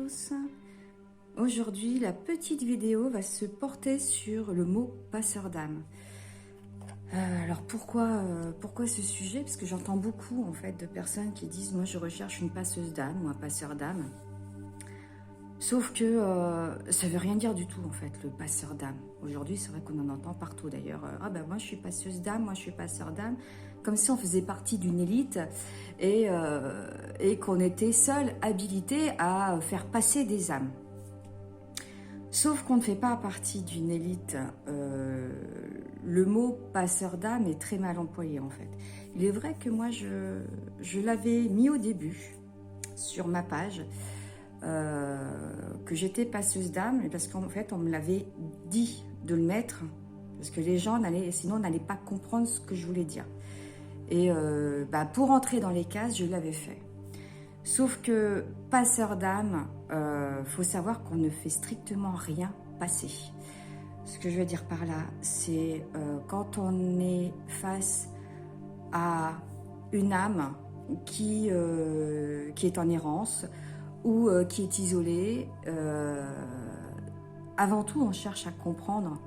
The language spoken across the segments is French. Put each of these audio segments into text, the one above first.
tous. Aujourd'hui, la petite vidéo va se porter sur le mot passeur d'âme. Alors pourquoi ce sujet? Parce que j'entends beaucoup en fait de personnes qui disent moi je recherche une passeuse d'âme ou un passeur d'âme. Sauf que ça veut rien dire du tout en fait, le passeur d'âme. Aujourd'hui, c'est vrai qu'on en entend partout d'ailleurs. Ah ben moi je suis passeuse d'âme, moi je suis passeur d'âme. Comme si on faisait partie d'une élite et qu'on était seul habilité à faire passer des âmes. Sauf qu'on ne fait pas partie d'une élite. Le mot passeur d'âme est très mal employé en fait. Il est vrai que moi je l'avais mis au début sur ma page. Que j'étais passeuse d'âme, parce qu'en fait on me l'avait dit de le mettre, parce que les gens sinon n'allaient pas comprendre ce que je voulais dire. Et pour entrer dans les cases, je l'avais fait. Sauf que passeur d'âme, faut savoir qu'on ne fait strictement rien passer. Ce que je veux dire par là, c'est quand on est face à une âme qui est en errance, ou qui est isolé, avant tout on cherche à comprendre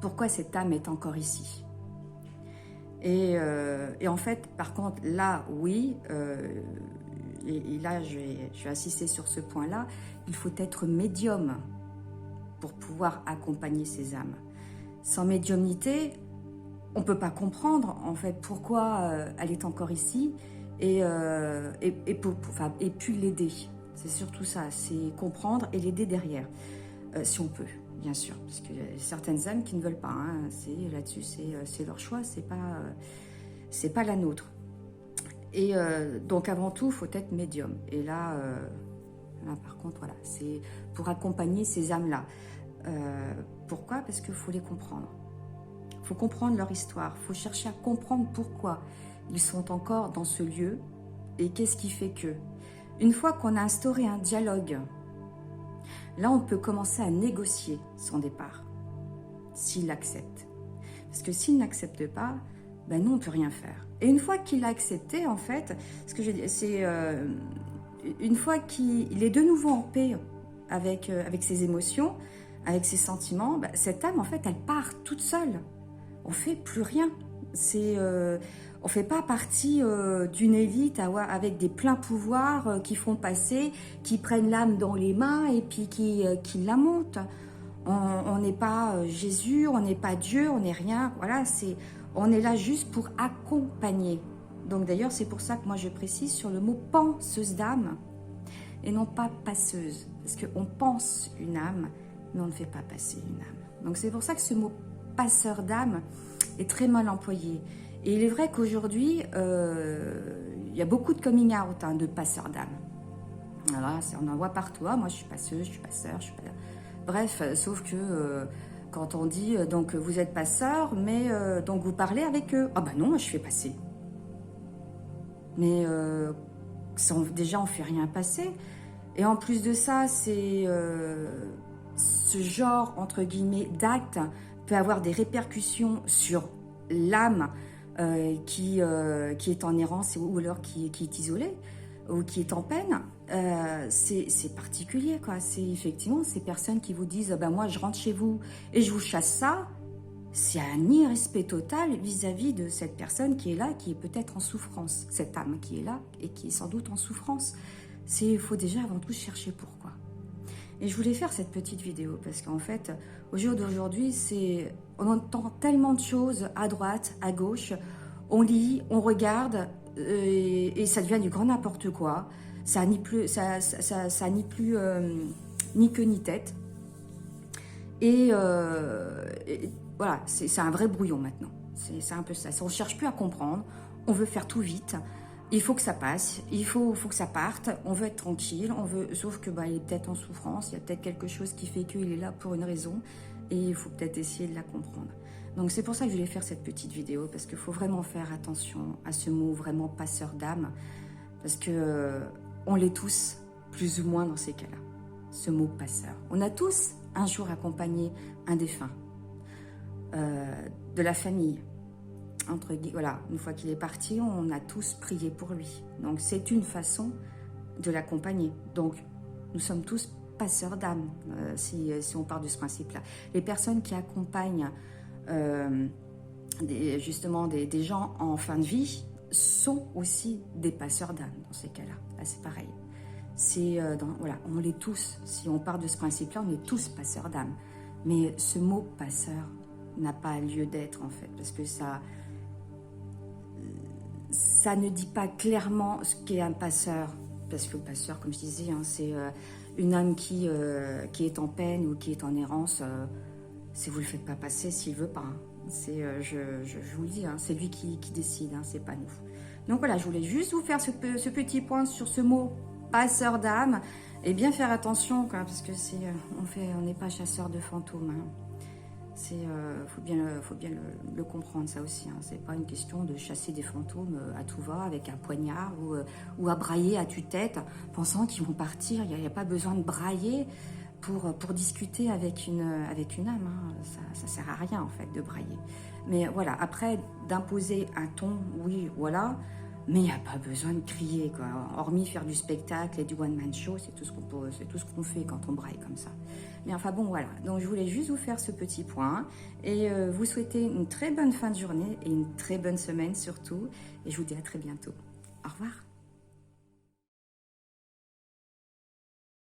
pourquoi cette âme est encore ici. Et en fait, par contre, là, oui, et là je vais insister sur ce point-là, il faut être médium pour pouvoir accompagner ces âmes. Sans médiumnité, on ne peut pas comprendre en fait pourquoi elle est encore ici, et puis l'aider. C'est surtout ça, c'est comprendre et l'aider derrière, si on peut, bien sûr, parce qu'il y a certaines âmes qui ne veulent pas, hein, là-dessus, c'est leur choix, c'est pas la nôtre. Et donc avant tout, il faut être médium. Et là par contre, voilà, c'est pour accompagner ces âmes-là. Pourquoi? Parce qu'il faut les comprendre. Il faut comprendre leur histoire, il faut chercher à comprendre pourquoi ils sont encore dans ce lieu et qu'est-ce qui fait que. Une fois qu'on a instauré un dialogue, là on peut commencer à négocier son départ, s'il l'accepte. Parce que s'il n'accepte pas, ben nous on ne peut rien faire. Et une fois qu'il a accepté, en fait, ce que je dis, c'est une fois qu'il est de nouveau en paix avec ses émotions, avec ses sentiments, ben, cette âme en fait elle part toute seule. On fait plus rien. On fait pas partie d'une élite avec des pleins pouvoirs qui font passer, qui prennent l'âme dans les mains et puis qui la montent. On n'est pas Jésus, on n'est pas Dieu, on n'est rien. Voilà, on est là juste pour accompagner. Donc d'ailleurs, c'est pour ça que moi je précise sur le mot penseuse d'âme et non pas passeuse, parce qu'on pense une âme, mais on ne fait pas passer une âme. Donc c'est pour ça que ce mot passeur d'âme est très mal employé. Et il est vrai qu'aujourd'hui, il y a beaucoup de coming out de passeurs d'âme. Voilà, on en voit partout. Ah, moi, je suis passeuse, je suis passeur, je suis pas... Bref, sauf que quand on dit, donc vous êtes passeur, mais donc vous parlez avec eux. Ah bah non, moi, je fais passer. Mais déjà, on ne fait rien passer. Et en plus de ça, c'est ce genre, entre guillemets, d'acte peut avoir des répercussions sur l'âme qui est en errance ou alors qui est isolée ou qui est en peine. C'est particulier, quoi. C'est effectivement ces personnes qui vous disent ben moi je rentre chez vous et je vous chasse ça. C'est un irrespect total vis-à-vis de cette personne qui est là, qui est peut-être en souffrance, cette âme qui est là et qui est sans doute en souffrance. Il faut déjà avant tout chercher pourquoi. Et je voulais faire cette petite vidéo parce qu'en fait, au jour d'aujourd'hui, on entend tellement de choses à droite, à gauche, on lit, on regarde et ça devient du grand n'importe quoi. Ça n'a ni plus ni queue ni tête. Et voilà, c'est un vrai brouillon maintenant. C'est un peu ça. On ne cherche plus à comprendre, on veut faire tout vite. Il faut que ça passe, il faut que ça parte, on veut être tranquille, sauf que il est peut-être en souffrance, il y a peut-être quelque chose qui fait qu'il est là pour une raison et il faut peut-être essayer de la comprendre. Donc c'est pour ça que je voulais faire cette petite vidéo, parce qu'il faut vraiment faire attention à ce mot vraiment passeur d'âme, parce que on l'est tous, plus ou moins dans ces cas-là, ce mot passeur. On a tous un jour accompagné un défunt, de la famille. Voilà, une fois qu'il est parti, on a tous prié pour lui. Donc c'est une façon de l'accompagner. Donc Nous sommes tous passeurs d'âme, si on part de ce principe-là. Les personnes qui accompagnent justement des gens en fin de vie sont aussi des passeurs d'âme dans ces cas-là. Là, c'est pareil. Voilà, on l'est tous. Si on part de ce principe-là, on est tous passeurs d'âme. Mais ce mot passeur n'a pas lieu d'être en fait, parce que ça ne dit pas clairement ce qu'est un passeur. Parce que le passeur, comme je disais, hein, c'est une âme qui est en peine ou qui est en errance. Si vous ne le faites pas passer, s'il ne veut pas. Hein. Je vous le dis, hein, c'est lui qui décide, hein, c'est pas nous. Donc voilà, je voulais juste vous faire ce petit point sur ce mot passeur d'âme. Et bien faire attention, quoi, parce que on n'est pas chasseur de fantômes. Hein. Faut bien le comprendre, ça aussi. Hein. C'est pas une question de chasser des fantômes à tout va avec un poignard ou à brailler à tue-tête, pensant qu'ils vont partir. Il n'y a pas besoin de brailler pour discuter avec une âme. Hein. Ça sert à rien en fait de brailler. Mais voilà, après d'imposer un ton, oui, voilà. Mais il n'y a pas besoin de crier, quoi. Hormis faire du spectacle et du one-man show, c'est tout ce qu'on fait quand on braille comme ça. Mais enfin bon, voilà. Donc je voulais juste vous faire ce petit point et vous souhaiter une très bonne fin de journée et une très bonne semaine surtout. Et je vous dis à très bientôt. Au revoir.